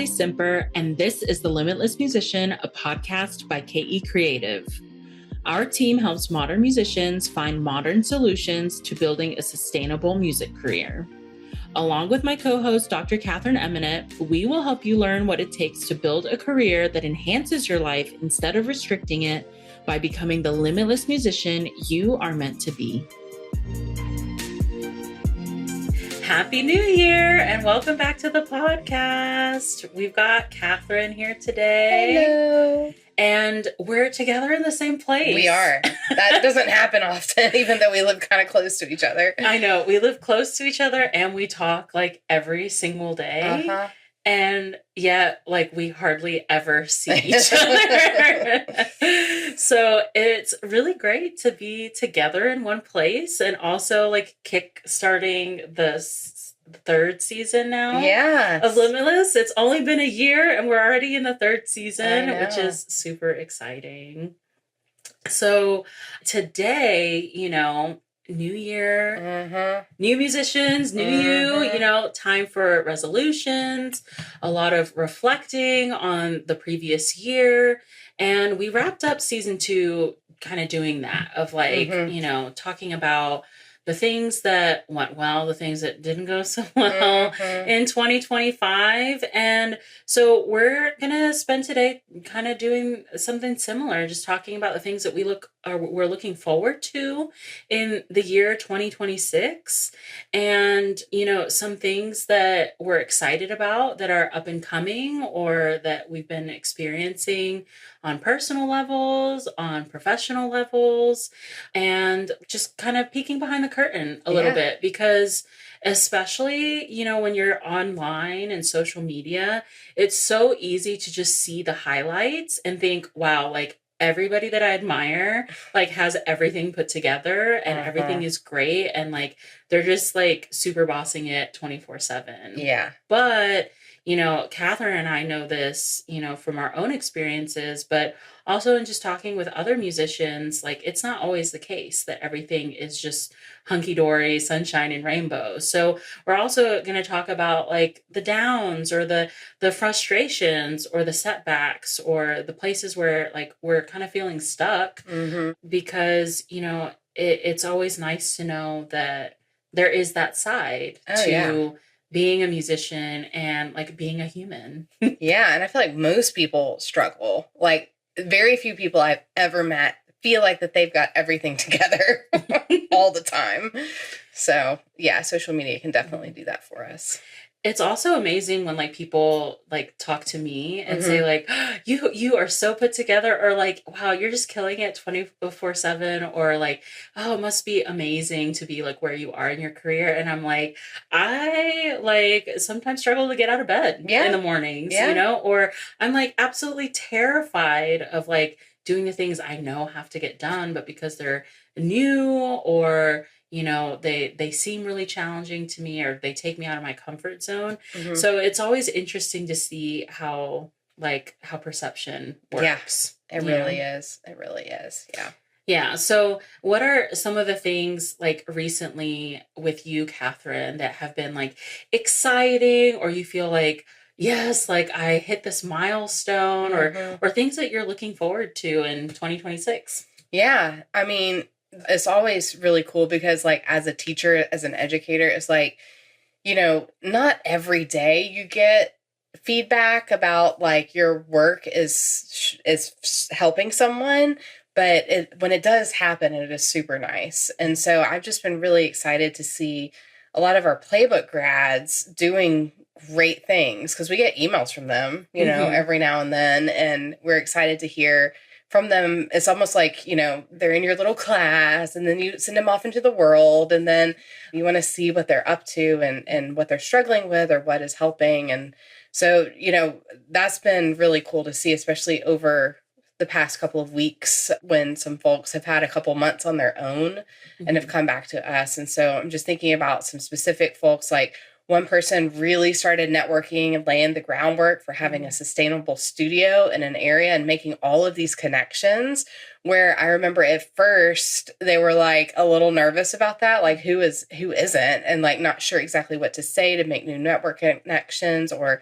Nathalie Simper, and this is The Limitless Musician, a podcast by KE Creative. Our team helps modern musicians find modern solutions to building a sustainable music career. Along with my co-host, Dr. Katherine Eminent, we will help you learn what it takes to build a career that enhances your life instead of restricting it by becoming the limitless musician you are meant to be. Happy New Year and welcome back to the podcast. We've got Katherine here today. Hello. And we're together in the same place. We are. That doesn't happen often, even though we live kind of close to each other. I know. We live close to each other and we talk like every single day. Uh-huh. And yet, like, we hardly ever see each other. So it's really great to be together in one place and also, like, kick-starting the third season now of Limitless. It's only been a year and we're already in the third season, which is super exciting. So today, new year, new musicians, new you, time for resolutions, a lot of reflecting on the previous year. And we wrapped up season 2 kind of doing that of like, talking about the things that went well, the things that didn't go so well in 2025. And so we're going to spend today kind of doing something similar, just talking about the things that we're looking forward to in the year 2026. And, some things that we're excited about that are up and coming or that we've been experiencing on personal levels, on professional levels, and just kind of peeking behind the curtain a little bit, because especially, when you're online and social media, it's so easy to just see the highlights and think, wow, like everybody that I admire, like has everything put together and everything is great. And like, they're just like super bossing it 24/7. Yeah. But Katherine and I know this, from our own experiences, but also in just talking with other musicians, like it's not always the case that everything is just hunky-dory, sunshine and rainbows. So we're also going to talk about like the downs or the frustrations or the setbacks or the places where like we're kind of feeling stuck because, it's always nice to know that there is that side to being a musician and like being a human. Yeah. And I feel like most people struggle. Like very few people I've ever met feel like that they've got everything together all the time. So yeah, social media can definitely do that for us. It's also amazing when like people like talk to me and say like, oh, you are so put together, or like, wow, you're just killing it 24/7, or like, oh, it must be amazing to be like where you are in your career. And I'm like, I like sometimes struggle to get out of bed in the mornings, or I'm like absolutely terrified of like doing the things I know have to get done, but because they're new or they seem really challenging to me, or they take me out of my comfort zone. So it's always interesting to see how perception works. Yeah, it really is. It really is. Yeah. Yeah. So what are some of the things like recently with you, Katherine, that have been like exciting, or you feel like, yes, like I hit this milestone, or things that you're looking forward to in 2026? Yeah. I mean, it's always really cool because like as a teacher, as an educator, it's like, not every day you get feedback about like your work is helping someone, but when it does happen, it is super nice. And so I've just been really excited to see a lot of our playbook grads doing great things because we get emails from them, every now and then, and we're excited to hear from them. It's almost like, they're in your little class and then you send them off into the world and then you want to see what they're up to and what they're struggling with or what is helping. And so, that's been really cool to see, especially over the past couple of weeks when some folks have had a couple months on their own and have come back to us. And so I'm just thinking about some specific folks, like one person really started networking and laying the groundwork for having a sustainable studio in an area and making all of these connections, where I remember at first they were like a little nervous about that, like who isn't, and like not sure exactly what to say to make new network connections or,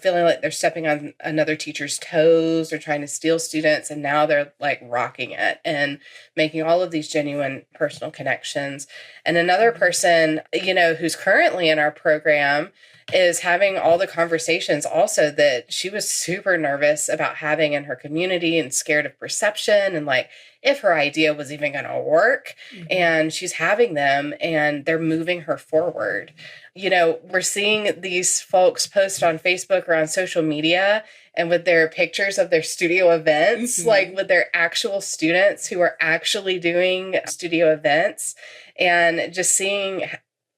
feeling like they're stepping on another teacher's toes or trying to steal students. And now they're like rocking it and making all of these genuine personal connections. And another person, who's currently in our program is having all the conversations also that she was super nervous about having in her community and scared of perception and like if her idea was even going to work. And she's having them and they're moving her forward. We're seeing these folks post on Facebook or on social media and with their pictures of their studio events, like with their actual students who are actually doing studio events, and just seeing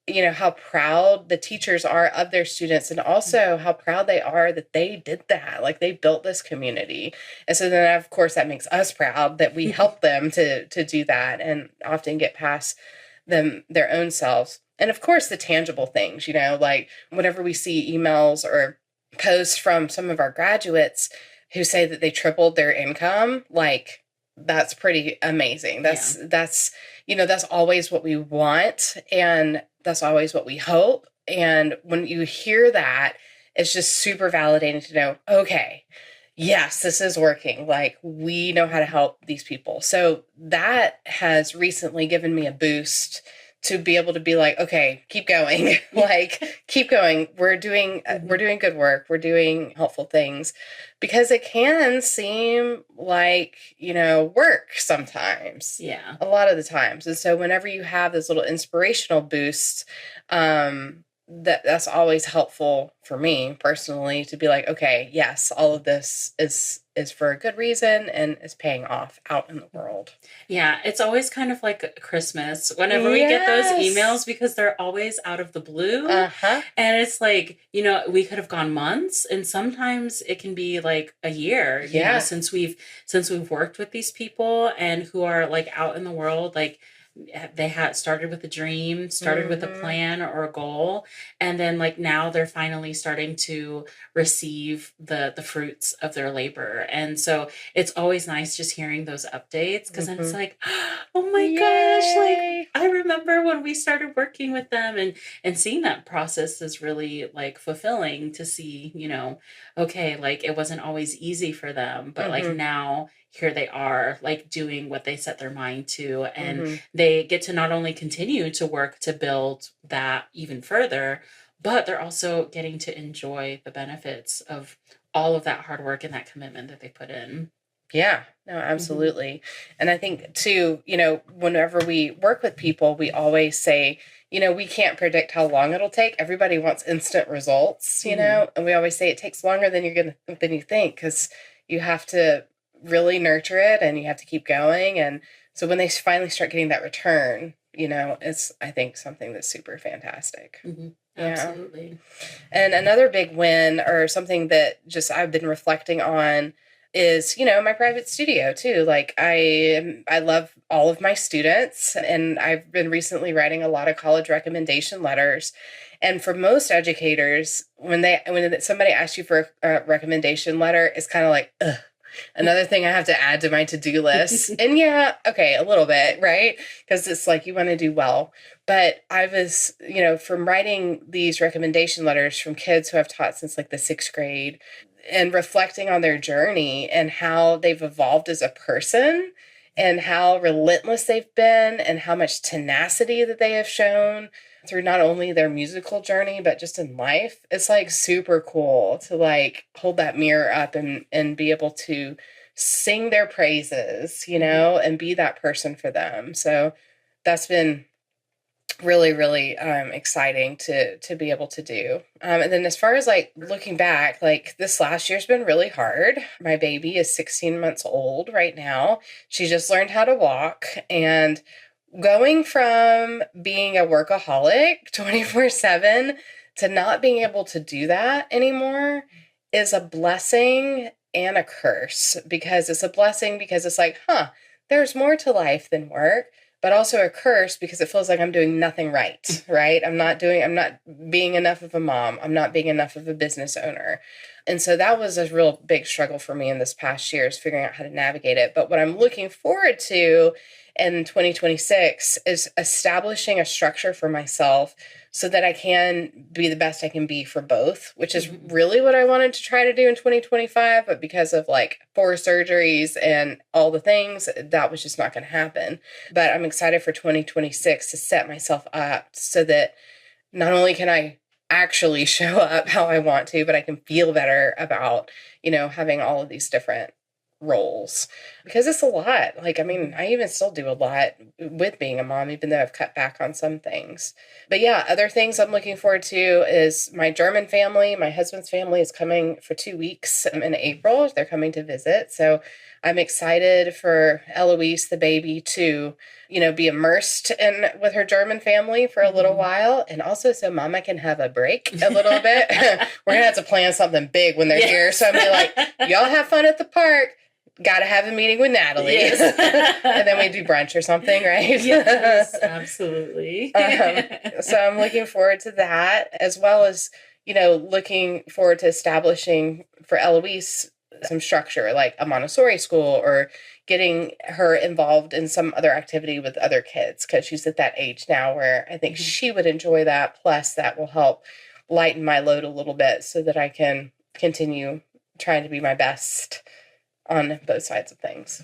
how proud the teachers are of their students and also how proud they are that they did that. Like they built this community. And so then of course that makes us proud that we help them to do that and often get past them, their own selves. And of course the tangible things, like whenever we see emails or posts from some of our graduates who say that they tripled their income, like that's pretty amazing. That's always what we want. And that's always what we hope. And when you hear that, it's just super validating to know, okay, yes, this is working. Like we know how to help these people. So that has recently given me a boost to be able to be like, okay, keep going. Like keep going. We're doing good work. We're doing helpful things, because it can seem like, work sometimes. Yeah. A lot of the times. And so whenever you have this little inspirational boost, that's always helpful for me personally to be like, okay, yes, all of this is for a good reason and is paying off out in the world. Yeah, it's always kind of like Christmas whenever we get those emails, because they're always out of the blue. And it's like, we could have gone months, and sometimes it can be like a year, since we've worked with these people and who are like out in the world, like they had started with a dream, started with a plan or a goal, and then like now they're finally starting to receive the fruits of their labor. And so it's always nice just hearing those updates, because then it's like, oh my gosh, like I remember when we started working with them, and seeing that process is really like fulfilling to see, okay, like it wasn't always easy for them, but like now here they are, like doing what they set their mind to, and they get to not only continue to work to build that even further, but they're also getting to enjoy the benefits of all of that hard work and that commitment that they put in. Yeah, no, absolutely. And I think too, whenever we work with people, we always say, we can't predict how long it'll take. Everybody wants instant results, and we always say it takes longer than you think, because you have to really nurture it and you have to keep going. And so when they finally start getting that return, it's, I think, something that's super fantastic. Absolutely. And another big win, or something that just I've been reflecting on, is, my private studio too. Like I love all of my students, and I've been recently writing a lot of college recommendation letters. And for most educators, when somebody asks you for a recommendation letter, it's kind of like, ugh, another thing I have to add to my to-do list. And okay, a little bit, right? Because it's like you want to do well. But I was, from writing these recommendation letters from kids who I've taught since like the 6th grade, and reflecting on their journey and how they've evolved as a person and how relentless they've been and how much tenacity that they have shown through not only their musical journey, but just in life. It's like super cool to like hold that mirror up and be able to sing their praises, and be that person for them. So that's been really, really exciting to be able to do. And then as far as like looking back, like this last year's been really hard. My baby is 16 months old right now. She just learned how to walk, and going from being a workaholic 24/7 to not being able to do that anymore is a blessing and a curse, because it's a blessing because it's like, there's more to life than work, but also a curse because it feels like I'm doing nothing right? I'm not being enough of a mom. I'm not being enough of a business owner. And so that was a real big struggle for me in this past year, is figuring out how to navigate it. But what I'm looking forward to in 2026 is establishing a structure for myself so that I can be the best I can be for both, which is really what I wanted to try to do in 2025. But because of like 4 surgeries and all the things, that was just not going to happen. But I'm excited for 2026 to set myself up so that not only can I actually show up how I want to, but I can feel better about, having all of these different roles, because it's a lot. Like, I mean, I even still do a lot with being a mom, even though I've cut back on some things. But yeah, other things I'm looking forward to is my German family. My husband's family is coming for 2 weeks in April. They're coming to visit. So I'm excited for Eloise, the baby, to, be immersed in with her German family for a little while. And also so Mama can have a break a little bit. We're going to have to plan something big when they're here. So I'm going to be like, y'all have fun at the park. Got to have a meeting with Natalie. Yes. And then we do brunch or something, right? Yes, absolutely. So I'm looking forward to that, as well as, looking forward to establishing for Eloise some structure, like a Montessori school, or getting her involved in some other activity with other kids, because she's at that age now where I think she would enjoy that. Plus, that will help lighten my load a little bit so that I can continue trying to be my best on both sides of things.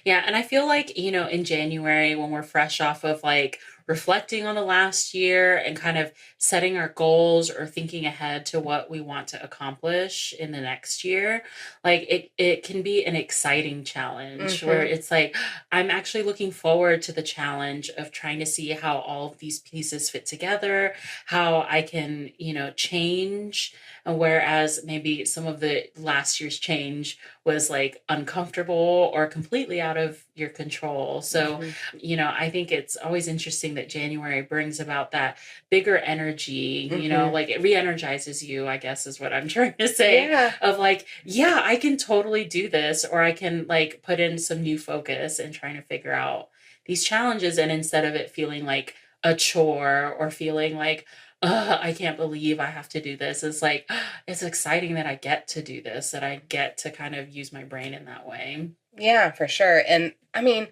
Yeah. And I feel like, in January, when we're fresh off of like reflecting on the last year and kind of setting our goals or thinking ahead to what we want to accomplish in the next year, like it can be an exciting challenge where it's like, I'm actually looking forward to the challenge of trying to see how all of these pieces fit together, how I can, change. Whereas maybe some of the last year's change was like uncomfortable or completely out of your control. So, I think it's always interesting that January brings about that bigger energy, like it re-energizes you, I guess is what I'm trying to say. Yeah. Of like, yeah, I can totally do this, or I can like put in some new focus and trying to figure out these challenges. And instead of it feeling like a chore or feeling like, I can't believe I have to do this. It's like, it's exciting that I get to do this, that I get to kind of use my brain in that way. Yeah, for sure. And I mean,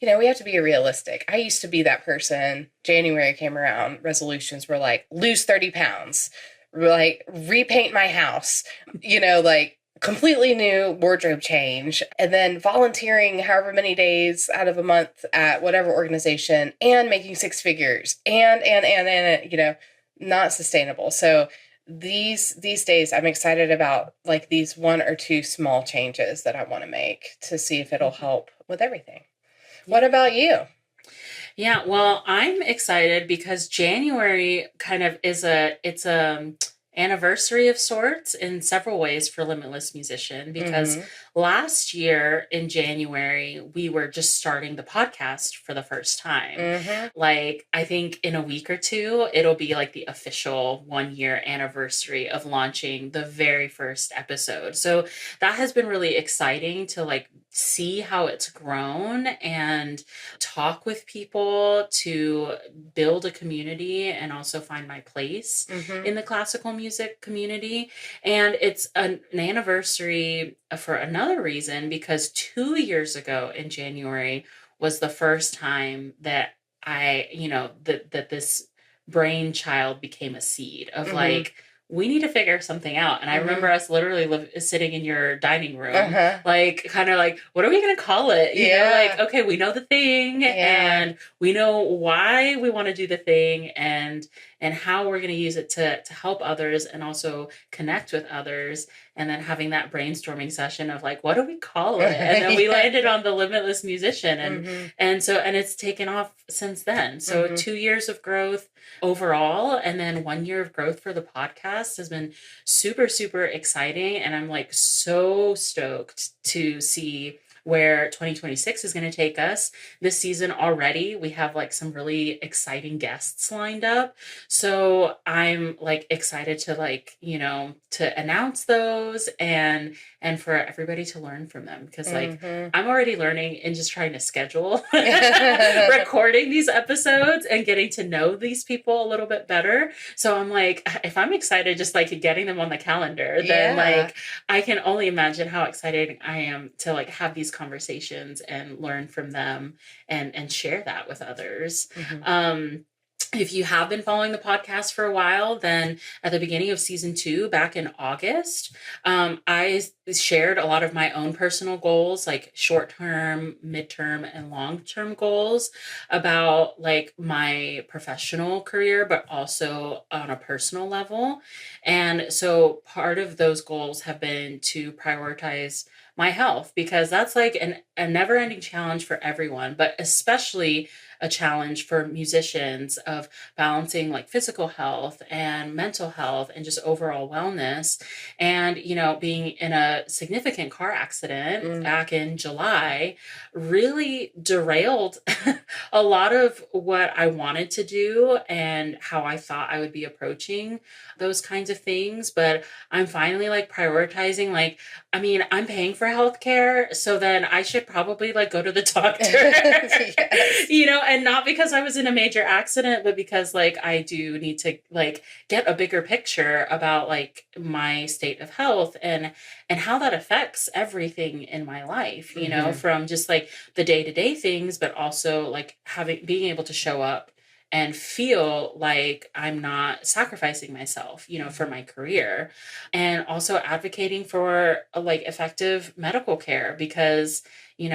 we have to be realistic. I used to be that person. January came around, resolutions were like, lose 30 pounds, like repaint my house, like completely new wardrobe change, and then volunteering however many days out of a month at whatever organization, and making 6 figures, and not sustainable. So these days I'm excited about like these 1 or 2 small changes that I want to make to see if it'll help with everything. What about you? Yeah, well, I'm excited because January kind of it's a anniversary of sorts in several ways for Limitless Musician, because last year in January, we were just starting the podcast for the first time. Like, I think in a week or 2, it'll be like the official 1-year anniversary of launching the very first episode. So that has been really exciting to like see how it's grown and talk with people, to build a community and also find my place in the classical music community. And it's an anniversary for another reason, because 2 years ago in January was the first time that I, that this brainchild became a seed of like, we need to figure something out. And I remember us literally sitting in your dining room, like kind of like, what are we going to call it? You know, like, okay, we know the thing and we know why we want to do the thing and how we're going to use it to help others and also connect with others. And then having that brainstorming session of like, what do we call it? And then we landed on the Limitless Musician. And it's taken off since then. So 2 years of growth overall, and then 1 year of growth for the podcast has been super, super exciting. And I'm like so stoked to see where 2026 is going to take us. This season already, we have like some really exciting guests lined up. So I'm like excited to like, to announce those and for everybody to learn from them, because like I'm already learning and just trying to schedule recording these episodes and getting to know these people a little bit better. So I'm like, if I'm excited just like getting them on the calendar, then like I can only imagine how excited I am to like have these conversations and learn from them and share that with others. If you have been following the podcast for a while, then at the beginning of season 2, back in August, I shared a lot of my own personal goals, like short-term, midterm, and long-term goals about like my professional career, but also on a personal level. And so part of those goals have been to prioritize my health, because that's like a never-ending challenge for everyone, but especially a challenge for musicians, of balancing like physical health and mental health and just overall wellness. And, being in a significant car accident back in July really derailed a lot of what I wanted to do and how I thought I would be approaching those kinds of things. But I'm finally like prioritizing, like, I mean, I'm paying for healthcare, so then I should probably like go to the doctor, Yes. And not because I was in a major accident, but because like I do need to like get a bigger picture about like my state of health and how that affects everything in my life, from just like the day-to-day things, but also like being able to show up and feel like I'm not sacrificing myself, for my career. And also advocating for like effective medical care, because, you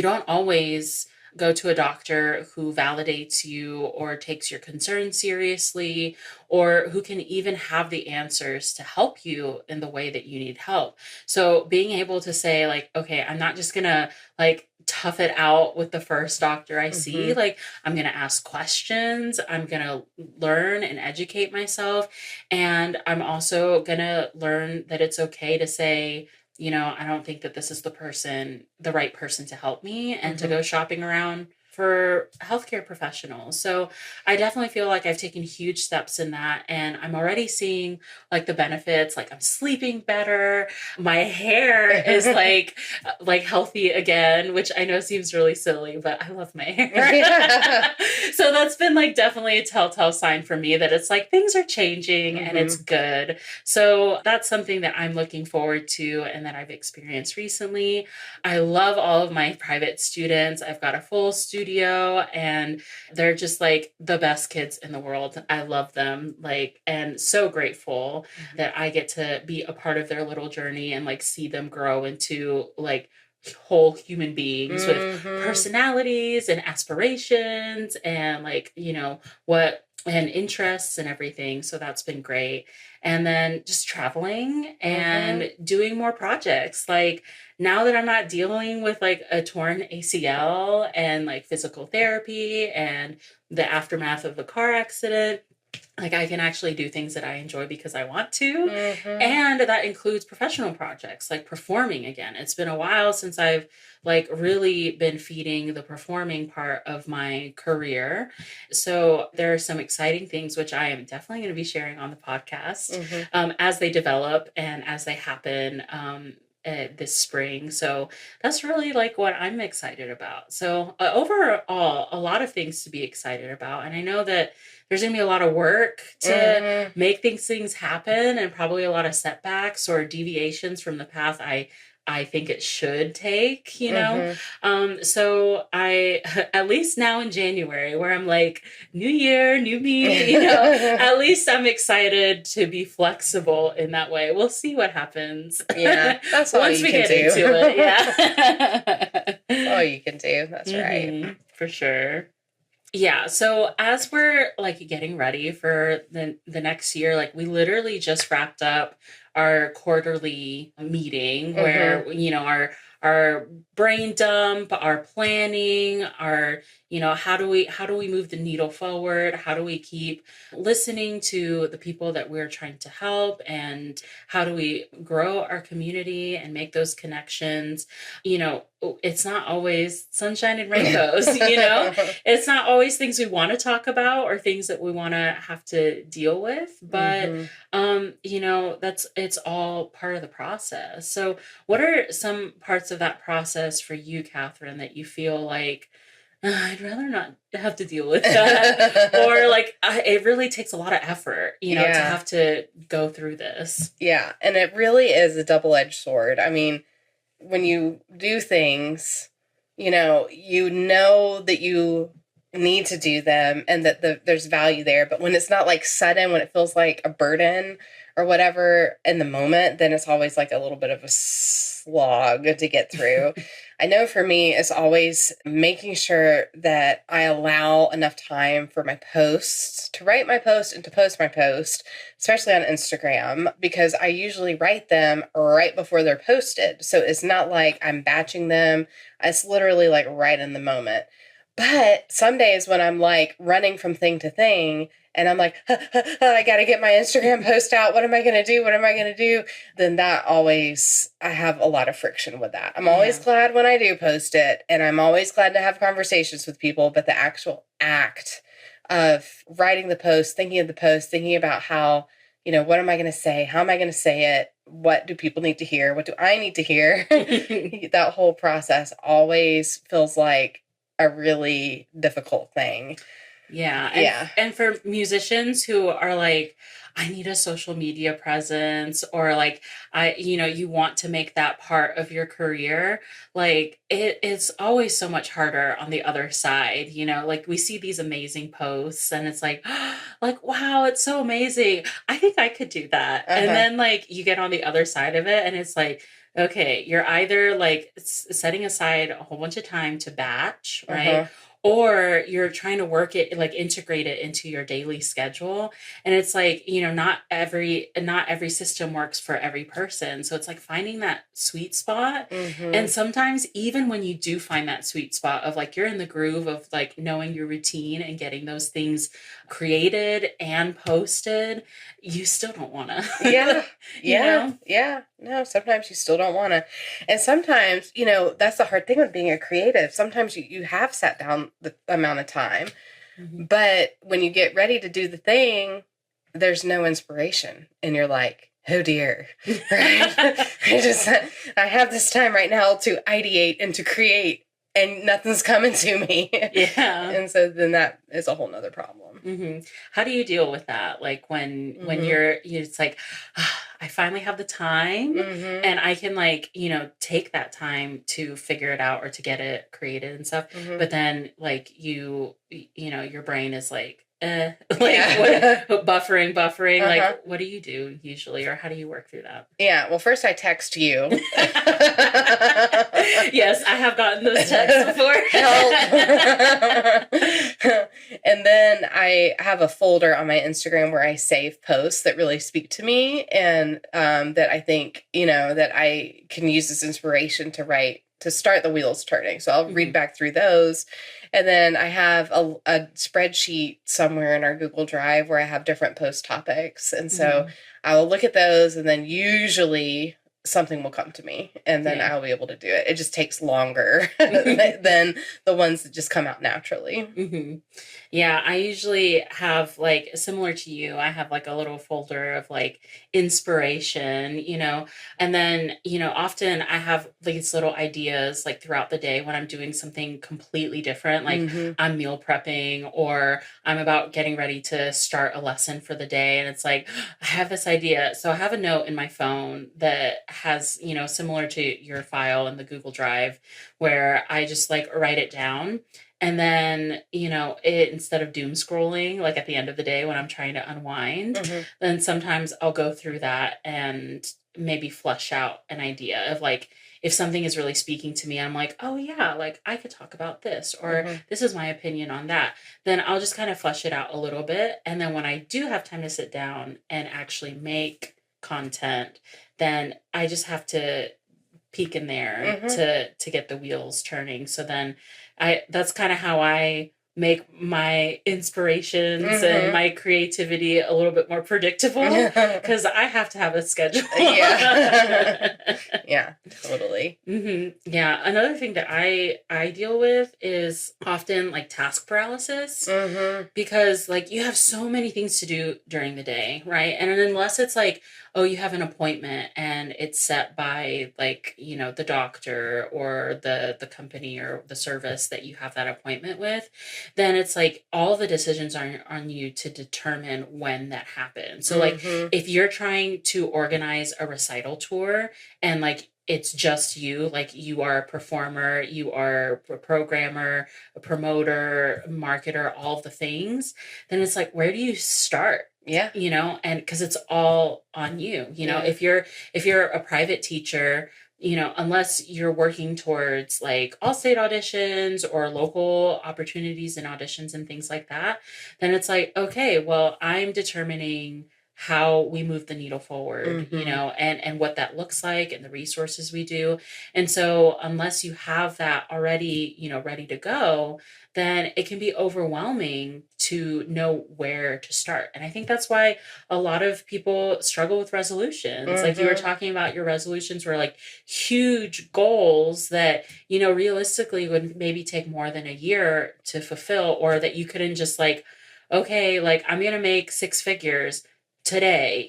don't always go to a doctor who validates you or takes your concerns seriously, or who can even have the answers to help you in the way that you need help. So being able to say like, okay, I'm not just gonna like tough it out with the first doctor I see. Like, I'm gonna ask questions, I'm gonna learn and educate myself, and I'm also gonna learn that it's okay to say, I don't think that this is the right person to help me, and to go shopping around for healthcare professionals. So I definitely feel like I've taken huge steps in that, and I'm already seeing like the benefits. Like, I'm sleeping better. My hair is like healthy again, which I know seems really silly, but I love my hair. So that's been like definitely a telltale sign for me that it's like things are changing and it's good. So that's something that I'm looking forward to and that I've experienced recently. I love all of my private students. I've got a full studio, and they're just like the best kids in the world. I love them, like, and so grateful that I get to be a part of their little journey and like see them grow into like whole human beings with personalities and aspirations and like, what and interests and everything. So that's been great. And then just traveling and doing more projects. Like, now that I'm not dealing with like a torn ACL and like physical therapy and the aftermath of the car accident, like I can actually do things that I enjoy because I want to. And that includes professional projects, like performing again. It's been a while since I've like really been feeding the performing part of my career. So there are some exciting things which I am definitely going to be sharing on the podcast as they develop and as they happen this spring. So that's really like what I'm excited about. So overall, a lot of things to be excited about. And I know that there's going to be a lot of work to make these things happen, and probably a lot of setbacks or deviations from the path I think it should take, so I, at least now in January, where I'm like, new year, new me, at least I'm excited to be flexible in that way. We'll see what happens. Yeah, that's all once you we can get do. into it. Yeah. That's all you can do. That's right. For sure. Yeah, so as we're like getting ready for the next year, like we literally just wrapped up our quarterly meeting where our brain dump, our planning, our, how do we move the needle forward? How do we keep listening to the people that we're trying to help? And how do we grow our community and make those connections? It's not always sunshine and rainbows, it's not always things we want to talk about or things that we want to have to deal with, but it's all part of the process. So what are some parts of that process for you, Katherine, that you feel like I'd rather not have to deal with that, or like it really takes a lot of effort, to have to go through this? Yeah, and it really is a double-edged sword. I mean, when you do things, you know that you need to do them and that there's value there. But when it's not like sudden, when it feels like a burden or whatever in the moment, then it's always like a little bit of a slog to get through. I know for me, it's always making sure that I allow enough time for my posts, to write my post and to post my post, especially on Instagram, because I usually write them right before they're posted. So it's not like I'm batching them. It's literally like right in the moment. But some days when I'm like running from thing to thing and I'm like, I got to get my Instagram post out. What am I going to do? What am I going to do? Then that always, I have a lot of friction with that. I'm always glad when I do post it, and I'm always glad to have conversations with people. But the actual act of writing the post, thinking about how, what am I going to say? How am I going to say it? What do people need to hear? What do I need to hear? That whole process always feels like a really difficult thing. Yeah. And for musicians who are like, I need a social media presence, or like, you want to make that part of your career, like it's always so much harder on the other side, like we see these amazing posts and it's like, like, wow, it's so amazing. I think I could do that. And then like you get on the other side of it and it's like, okay, you're either like setting aside a whole bunch of time to batch, right? Or you're trying to work it, like integrate it into your daily schedule. And it's like, not every system works for every person. So it's like finding that sweet spot. And sometimes even when you do find that sweet spot of like, you're in the groove of like knowing your routine and getting those things created and posted, you still don't want to. Yeah. No, sometimes you still don't want to. And sometimes, that's the hard thing with being a creative. Sometimes you have sat down the amount of time, but when you get ready to do the thing, there's no inspiration. And you're like, oh dear, right? I have this time right now to ideate and to create, and nothing's coming to me. Yeah. And so then that is a whole nother problem. How do you deal with that? Like when you're, it's like, I finally have the time and I can like, take that time to figure it out or to get it created and stuff. But then like your brain is like, buffering. Like, what do you do usually, or how do you work through that? Yeah. Well, first I text you. Yes, I have gotten those texts before. Help. And then I have a folder on my Instagram where I save posts that really speak to me and that I think, that I can use as inspiration to write, to start the wheels turning. So I'll read back through those. And then I have a spreadsheet somewhere in our Google Drive where I have different post topics. And so I will look at those, and then usually something will come to me, and then I'll be able to do it. It just takes longer than the ones that just come out naturally. Yeah, I usually have like, similar to you, I have like a little folder of like inspiration, and then, often I have these little ideas like throughout the day when I'm doing something completely different, like I'm meal prepping or I'm about getting ready to start a lesson for the day. And it's like, I have this idea. So I have a note in my phone that has, similar to your file in the Google Drive, where I just like write it down. And then, instead of doom scrolling, like at the end of the day when I'm trying to unwind, then sometimes I'll go through that and maybe flush out an idea of like, if something is really speaking to me, I'm like, oh yeah, like I could talk about this, or this is my opinion on that. Then I'll just kind of flush it out a little bit. And then when I do have time to sit down and actually make content, then I just have to peek in there Mm-hmm. to get the wheels turning. So then that's kind of how I make my inspirations and Mm-hmm. my creativity a little bit more predictable because I have to have a schedule. Yeah. Yeah, totally. Yeah. Another thing that I deal with is often like task paralysis Mm-hmm. because like you have so many things to do during the day, right? And unless it's like, oh, you have an appointment and it's set by like, the doctor or the company or the service that you have that appointment with, then it's like all the decisions are on you to determine when that happens. So like Mm-hmm. if you're trying to organize a recital tour and like it's just you, like you are a performer, you are a programmer, a promoter, marketer, all of the things, then it's like, where do you start? Yeah. And because it's all on you. Yeah. If you're a private teacher, unless you're working towards like all state auditions or local opportunities and auditions and things like that, then it's like, okay, well, I'm determining how we move the needle forward, Mm-hmm. and what that looks like and the resources we do. And so unless you have that already, ready to go, then it can be overwhelming to know where to start. And I think that's why a lot of people struggle with resolutions. Mm-hmm. Like you were talking about, your resolutions were like huge goals that, realistically would maybe take more than a year to fulfill, or that you couldn't just like, okay, like I'm going to make six figures today,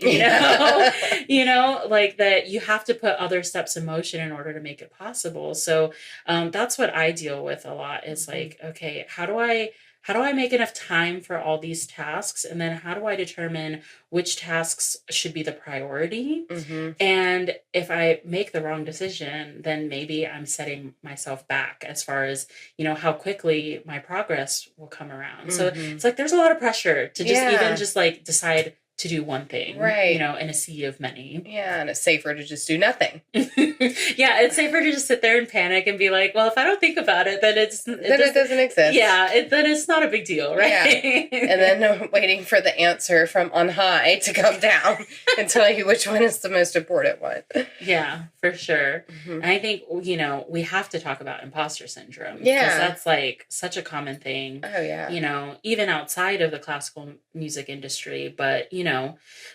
like that you have to put other steps in motion in order to make it possible. So that's what I deal with a lot is like, okay, how do I make enough time for all these tasks? And then how do I determine which tasks should be the priority? Mm-hmm. And if I make the wrong decision, then maybe I'm setting myself back as far as, how quickly my progress will come around. Mm-hmm. So it's like there's a lot of pressure to just even just like decide to do one thing, right, in a sea of many. Yeah, and it's safer to just do nothing. Yeah, it's safer to just sit there and panic and be like, well, if I don't think about it, then it doesn't exist. Yeah, then it's not a big deal, right? Yeah. And then waiting for the answer from on high to come down and tell you which one is the most important one. Yeah, for sure. Mm-hmm. And I think, we have to talk about imposter syndrome. Yeah. Because that's like such a common thing. Oh, yeah. Even outside of the classical music industry, but,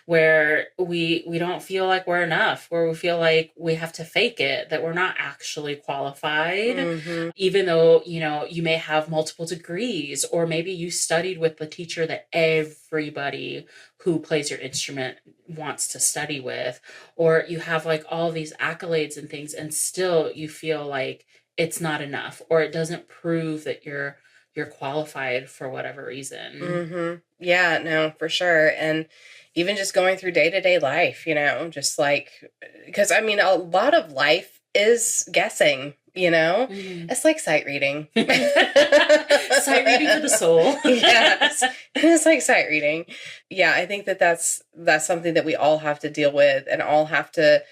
where we don't feel like we're enough, where we feel like we have to fake it, that we're not actually qualified, Mm-hmm. even though, you may have multiple degrees, or maybe you studied with the teacher that everybody who plays your instrument wants to study with, or you have like all these accolades and things, and still you feel like it's not enough, or it doesn't prove that you're qualified for whatever reason. Mm-hmm. Yeah, no, for sure. And even just going through day-to-day life, just like, because I mean, a lot of life is guessing, Mm-hmm. It's like sight reading. Sight reading for the soul. Yes. It's like sight reading. Yeah, I think that's something that we all have to deal with, and all have to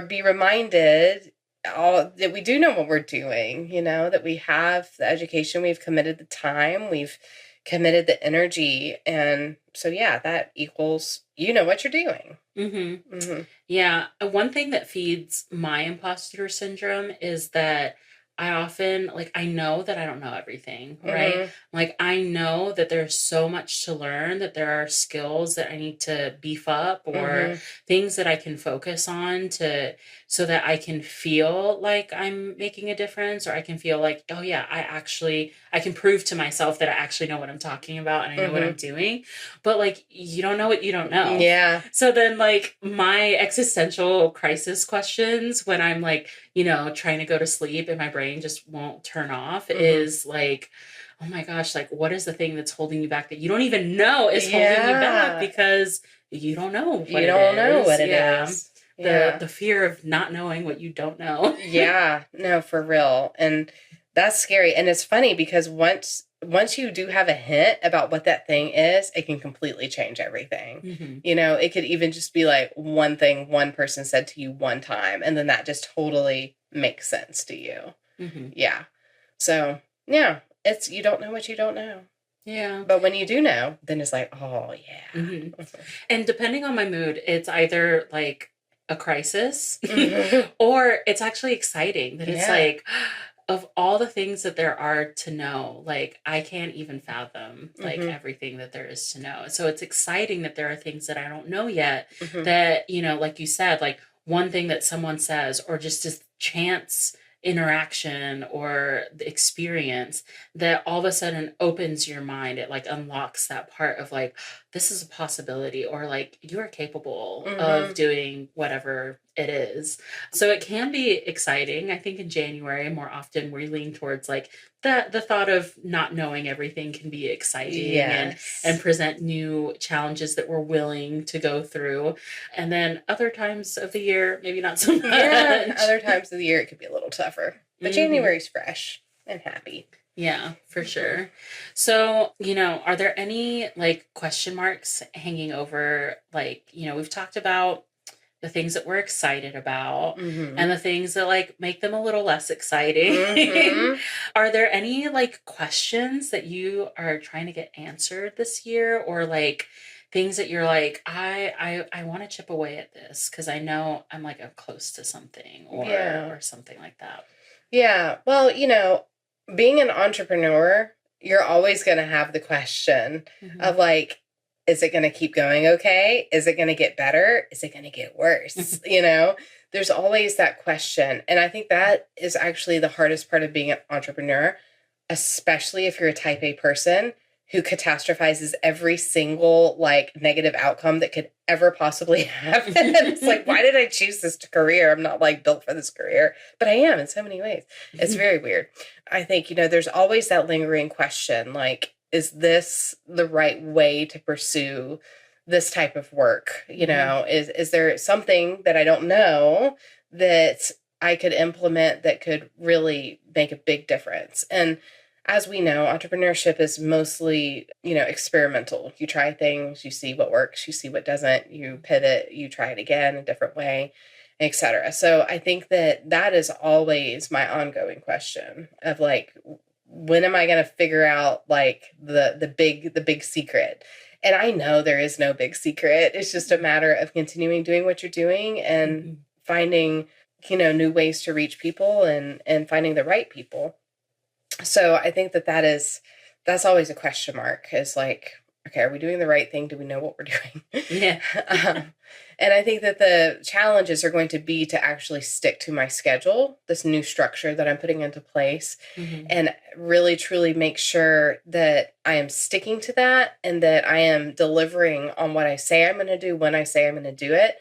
be reminded that we do know what we're doing, that we have the education, we've committed the time, we've committed the energy. And so, yeah, that equals, what you're doing. Mm-hmm. Mm-hmm. Yeah. One thing that feeds my imposter syndrome is that I often, like, I know that I don't know everything, right? Mm-hmm. Like, I know that there's so much to learn, that there are skills that I need to beef up, or Mm-hmm. things that I can focus on so that I can feel like I'm making a difference, or I can feel like, oh yeah, I can prove to myself that I actually know what I'm talking about and I know what I'm doing. But like, you don't know what you don't know. Yeah. So then like my existential crisis questions when I'm like, trying to go to sleep and my brain just won't turn off is like, oh my gosh, like what is the thing that's holding you back that you don't even know is holding you back, because you don't know what it is. The fear of not knowing what you don't know. Yeah, no, for real. And that's scary. And it's funny because once you do have a hint about what that thing is, it can completely change everything. Mm-hmm. It could even just be like one thing one person said to you one time, and then that just totally makes sense to you. Mm-hmm. Yeah. So, yeah, it's, you don't know what you don't know. Yeah. But when you do know, then it's like, oh, yeah. Mm-hmm. And depending on my mood, it's either like a crisis, Mhm. or it's actually exciting that it's Yeah. like, of all the things that there are to know, like I can't even fathom like Mhm. everything that there is to know. So it's exciting that there are things that I don't know yet Mhm. that, like you said, like one thing that someone says or just a chance interaction or the experience that all of a sudden opens your mind. It like unlocks that part of like, this is a possibility, or like you are capable of Mhm. doing whatever it is. So it can be exciting. I think in January more often we lean towards like the thought of not knowing everything can be exciting and Yes. present new challenges that we're willing to go through. And then other times of the year, maybe not so Yeah. much. Other times of the year it could be a little tougher. But Hmm. January's fresh and happy. Yeah, for Mhm. sure. So, are there any like question marks hanging over? Like, we've talked about the things that we're excited about and Mhm. the things that like make them a little less exciting. Mhm. Are there any like questions that you are trying to get answered this year, or like things that you're like, I want to chip away at this because I know I'm close to something Yeah. or something like that. Yeah. Well, being an entrepreneur, you're always going to have the question Hmm. of like, is it going to keep going okay? Is it going to get better? Is it going to get worse? There's always that question. And I think that is actually the hardest part of being an entrepreneur, especially if you're a type A person who catastrophizes every single like negative outcome that could ever possibly happen. It's like, why did I choose this career? I'm not like built for this career, but I am in so many ways. It's very weird. I think, there's always that lingering question, like, is this the right way to pursue this type of work? Is there something that I don't know that I could implement that could really make a big difference? And as we know, entrepreneurship is mostly, experimental. You try things, you see what works, you see what doesn't, you pivot, you try it again a different way, etc. So I think that is always my ongoing question of like, when am I going to figure out like the big secret? And I know there is no big secret. It's just a matter of continuing doing what you're doing and Mhm. finding, new ways to reach people and finding the right people. So I think that's always a question mark, is like, okay, are we doing the right thing? Do we know what we're doing? Yeah. um, and I think that the challenges are going to be to actually stick to my schedule, this new structure that I'm putting into place, Hmm. and really truly make sure that I am sticking to that and that I am delivering on what I say I'm going to do when I say I'm going to do it.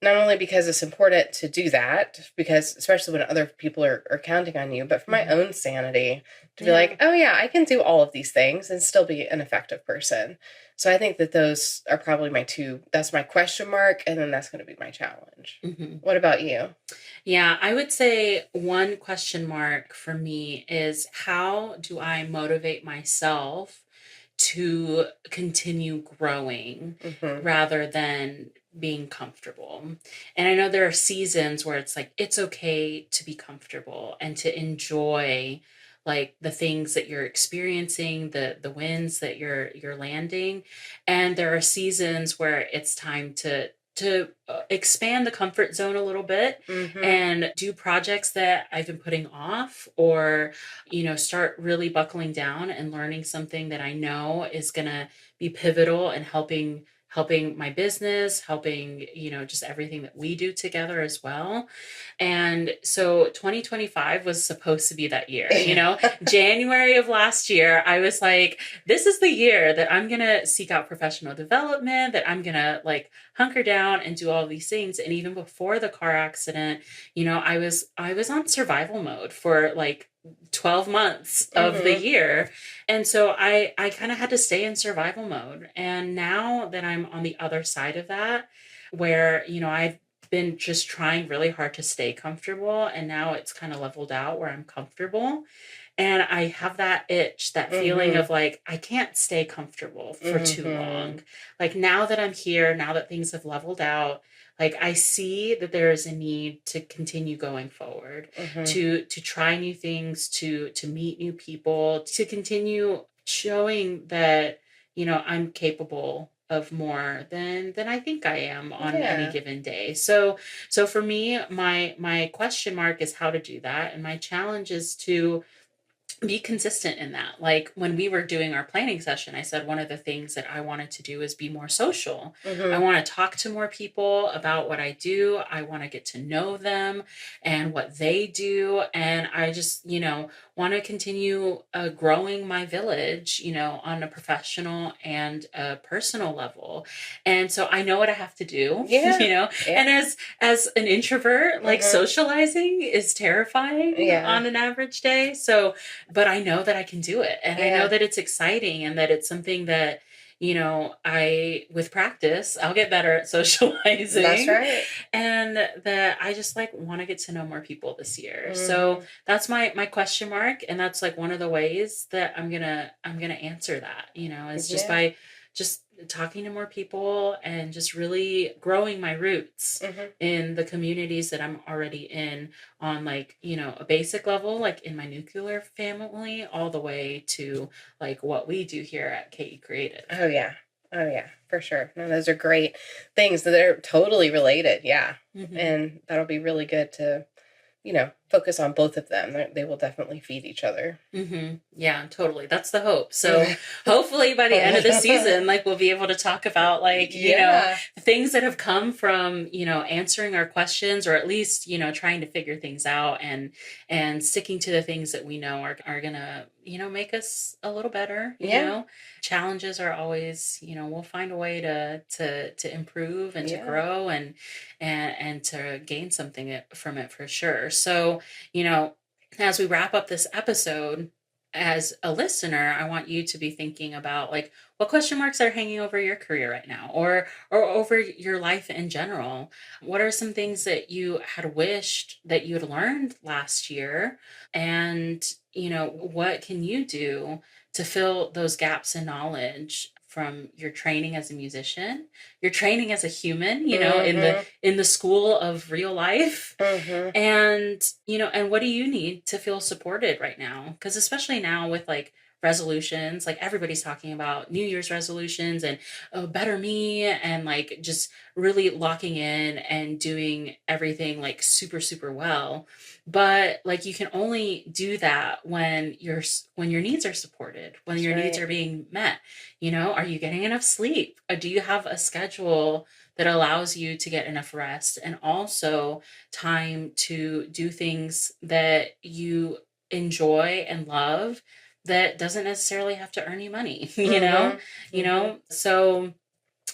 Not only because it's important to do that, because especially when other people are counting on you, but for my Hmm. own sanity, to be Yeah. like, oh yeah, I can do all of these things and still be an effective person. So I think that those are probably that's my question mark. And then that's going to be my challenge. Hmm. What about you? Yeah, I would say one question mark for me is how do I motivate myself to continue growing Mm-hmm. rather than being comfortable? And I know there are seasons where it's like it's okay to be comfortable and to enjoy like the things that you're experiencing, the wins that you're landing. And there are seasons where it's time to expand the comfort zone a little bit Mm-hmm. and do projects that I've been putting off, or start really buckling down and learning something that I know is going to be pivotal and helping my business, helping just everything that we do together as well. And so 2025 was supposed to be that year. January of last year, I was like, this is the year that I'm going to seek out professional development, that I'm going to like hunker down and do all these things. And even before the car accident, I was on survival mode for like 12 months of the Mm-hmm. year. And so I kind of had to stay in survival mode. And now that I'm on the other side of that, where, I've been just trying really hard to stay comfortable, and now it's kind of leveled out where I'm comfortable. And I have that itch, that feeling Mm-hmm. of like, I can't stay comfortable for too Mm-hmm. long. Like now that I'm here, now that things have leveled out, like I see that there is a need to continue going forward, Mm-hmm. to try new things, to meet new people, to continue showing that, I'm capable of more than I think I am on any given day. So for me, my question mark is how to do that, and my challenge is to be consistent in that. Like when we were doing our planning session, I said one of the things that I wanted to do is be more social. I want to talk to more people about what I do. I want to get to know them and what they do. And I just, want to continue growing my village, on a professional and a personal level. And so I know what I have to do, and as an introvert, like socializing is terrifying on an average day. So, but I know that I can do it, and I know that it's exciting, and that it's something that, with practice, I'll get better at socializing. That's right. And that I just want to get to know more people this year. So that's my question mark. And that's one of the ways that I'm going to answer that, is just by just talking to more people and just really growing my roots in the communities that I'm already in on a basic level, in my nuclear family, all the way to what we do here at KE Creative. Oh yeah, for sure. No, those are great things that are totally related. Yeah. And that'll be really good to, focus on both of them. They will definitely feed each other. Yeah, totally. That's the hope. So hopefully by the end of the season, we'll be able to talk about the things that have come from, answering our questions, or at least, trying to figure things out and sticking to the things that we know are going to, make us a little better. You know, challenges are always, we'll find a way to improve and to grow and to gain something from it for sure. So, as we wrap up this episode, as a listener, I want you to be thinking about what question marks are hanging over your career right now, or over your life in general. What are some things that you had wished that you had learned last year? And, what can you do to fill those gaps in knowledge from your training as a musician, your training as a human, in the school of real life, and and what do you need to feel supported right now? Because especially now with resolutions, everybody's talking about New Year's resolutions and better me, and just really locking in and doing everything super, super well. But you can only do that when your needs are supported, when your needs are being met. Are you getting enough sleep? Or do you have a schedule that allows you to get enough rest, and also time to do things that you enjoy and love, that doesn't necessarily have to earn you money, So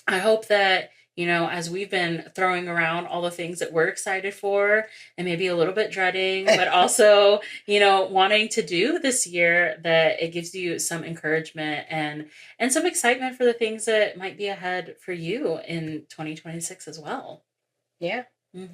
I hope that, as we've been throwing around all the things that we're excited for and maybe a little bit dreading, but also, wanting to do this year, that it gives you some encouragement and some excitement for the things that might be ahead for you in 2026 as well. Yeah.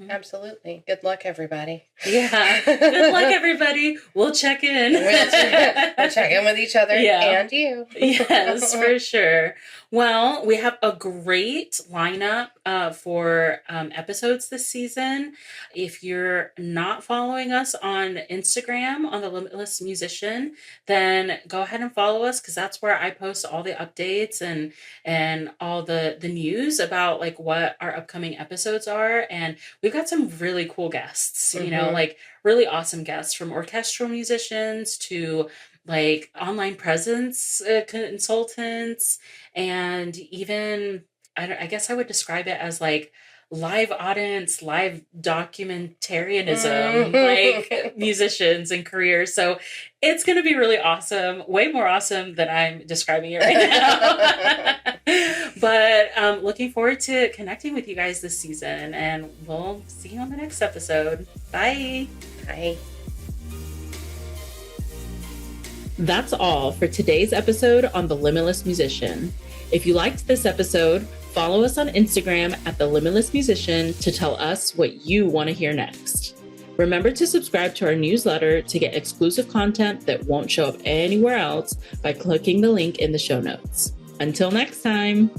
Absolutely. Good luck, everybody. Yeah. Good luck, everybody. We'll check in. We'll check in with each other and you. Yes, for sure. Well, we have a great lineup for episodes this season. If you're not following us on Instagram on The Limitless Musician, then go ahead and follow us, because that's where I post all the updates and all the news about what our upcoming episodes are. And we've got some really cool guests, really awesome guests, from orchestral musicians to online presence consultants, and even, I guess I would describe it as live audience, live documentarianism, musicians and careers. So it's going to be really awesome, way more awesome than I'm describing it right now. But looking forward to connecting with you guys this season, and we'll see you on the next episode. Bye. Bye. That's all for today's episode on The Limitless Musician. If you liked this episode, follow us on Instagram at The Limitless Musician to tell us what you want to hear next. Remember to subscribe to our newsletter to get exclusive content that won't show up anywhere else by clicking the link in the show notes. Until next time.